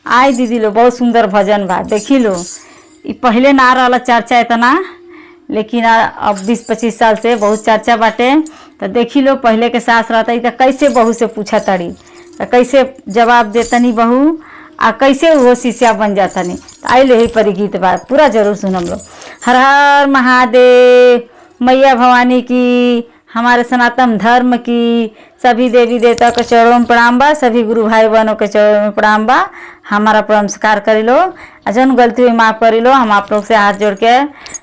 आई दीदी लो बहुत सुंदर भजन बा। देखी लो ये पहले ना रहा चर्चा इतना, लेकिन अब 20-25 साल से बहुत चर्चा बाटे। तो देखी लो पहले के सास रहता तो कैसे बहू से पूछा तड़ी, तो कैसे जवाब देतनी बहू, आ कैसे वो शिष्या बन जातनी। तो आई लो यही पर गीत बा, पूरा जरूर सुनम लो। हर हर महादेव, मैया भवानी की, हमारे सनातन धर्म की, सभी देवी देवता के चरणों में प्रणाम बा, सभी गुरु भाई बहनों के चरणों में प्रणाम बा। हमारा नमस्कार करी लो, जौन गलती हुई माफ़ करी लो। हम आप लोग से हाथ जोड़ के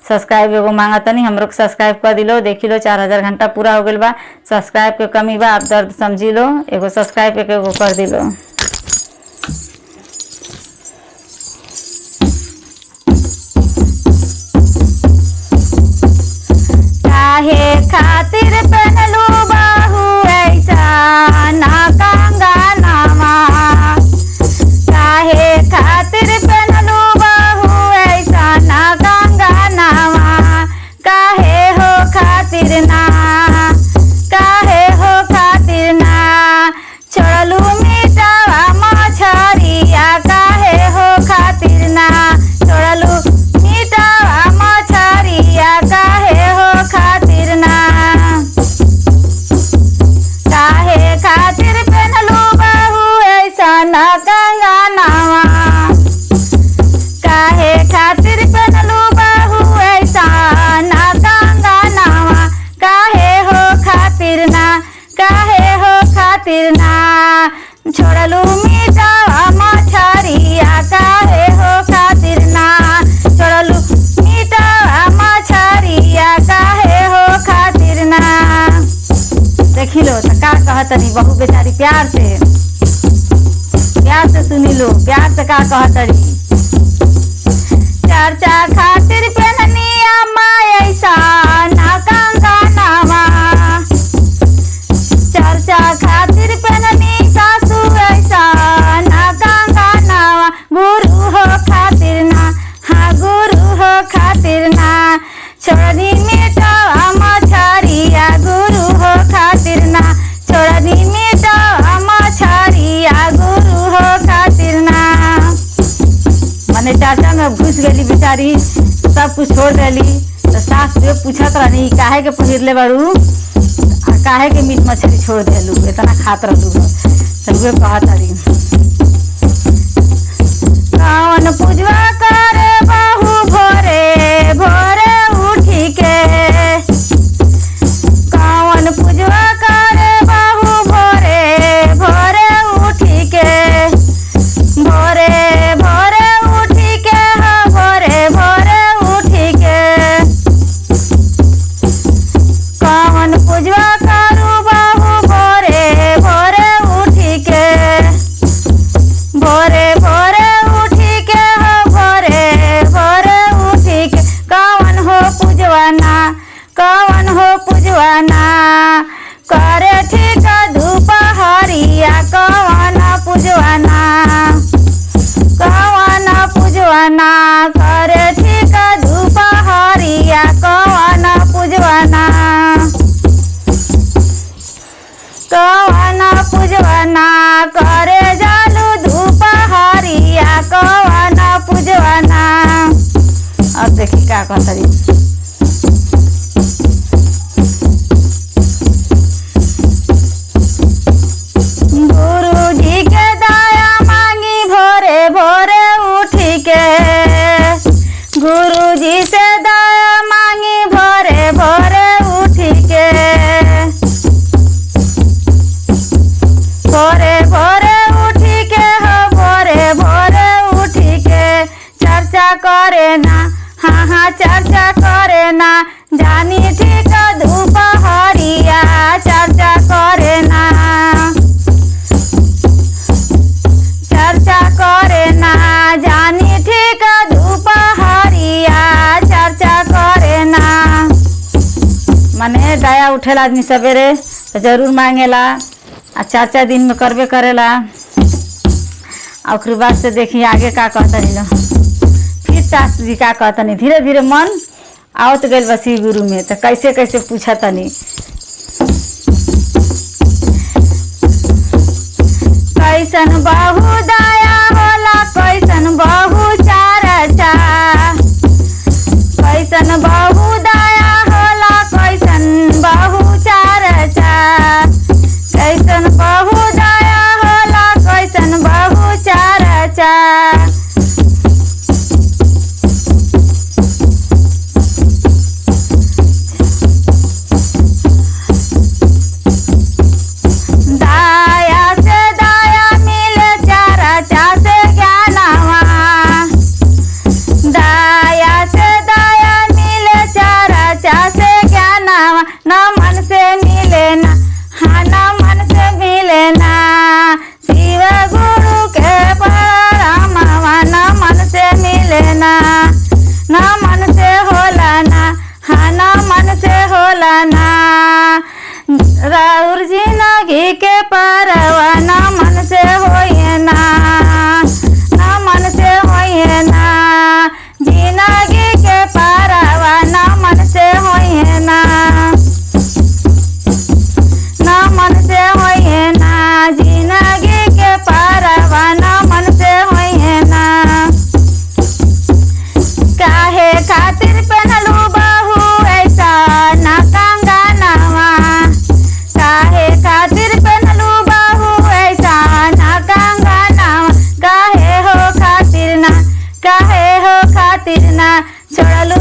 सब्सक्राइब एगो मांगा तनी, हम लोग सब्सक्राइब कर दिलो। देखी लो 4000 घंटा पूरा हो गया बा, सब्सक्राइब के कमी बा, आप दर्द समझी लो, एगो सब्सक्राइब एगो कर दिलो। काहे खातिर पहनलू बाहू ऐसा ना कंगनवा, काहे खातिर पहनलू बाहू ऐसा ना कंगनवा, काहे हो खातिर ना, काहे हो खातिर ना, छोड़लू मीठवा मछरिया, काहे हो खातिर ना, छोड़लू मीठवा मछरिया, काहे हो खातिर ना, काहे खातिर पहनलू बाहू ऐसा ना कंगनवा, काहे खातिर पहनलू बाहू ऐसा ना कंगनवा, काहे हो खातिर ना, काहे हो खातिर ना, छोड़लू मीठवा मछरिया, काहे हो खातिर ना, छोड़लू मीठवा मछरिया, काहे हो खातिर ना। देखी लो तो का कहतनी बहू बेचारी प्यार से सुनी लो, प्यार से का कहतनी। चर्चा खातिर पहननी अम्मा ऐसा ना कंगनवा, चर्चा खातिर पहननी सासू ऐसा ना कंगनवा, गुरु हो खातिर ना, हाँ गुरु हो खातिर ना, छोड़नी मीठवा मछरिया, गुरु हो खातिर ना, छोड़नी मीठवा मछरिया, गुरु हो खातिर ना। मने चाचा में घुस गई बेचारी, सब कुछ छोड़ देली। तो सास से पूछत रहनी काहे के पहिर ले बारू, काहे के मीट मछली छोड़ देलू, इतना खात रहलू। तब वे कहत रही कौन पूजवा करे बहू भोरे भोरे उठी के, कौन पूजवा करे बहू भोरे भोरे उठी के, भोरे भोरे उठी के, हो भोरे भोरे उठी के, कौन पूजवा करू बहू भोरे भोरे उठी के, भोरे भोरे उठी के, हो भोरे भोरे उठी के, कौन हो पूजवाना, कौन हो पूजवाना, करे ठीक दुपहरिया, कौन पूजवाना, कौन पूजवाना, करे ठीक दुपहरिया, कौन पूजवाना, कौन पूजवाना, करे जालू दुपहरिया, कौन पूजवाना। अब देखी का कहतरी। गुरुजी के दया मांगी भोरे भोरे उठी के, गुरुजी से दया मांगी भोरे भोरे उठी के, भोरे भोरे उठी के, हो भोरे भोरे उठी के, चर्चा करे ना, हाँ हाँ चर्चा करे ना, जानी ठीक दुपहरिया, चर्चा करे ना, चर्चा करे ना, जानी ठीक दुपहरिया, चर्चा करे ना। मने दया उठेला आदमी सवेरे तो जरूर मांगेला, आ 4 दिन में करबे करेला। और बाद से देखिए आगे का कहतनी लो, फिर सास जी का कहतनी, धीरे धीरे मन आवत गइल बसी गुरु में। तो कैसे कैसे पूछा तनी, कैसन बहु दया होला जिंदगी के परवा ना मन से होए ना, ना मन से होए ना, जिंदगी के परवा ना मन से होए ना, ना मन से होए ना, जिंदगी के परवा ना मन से होए ना। काहे खातिर पहनलू बहू ऐसा ना कंगनवा, काहे खातिर पहनलू बहू ऐसा ना कंगनवा, काहे हो खातिर ना, काहे हो खातिर ना छोड़लू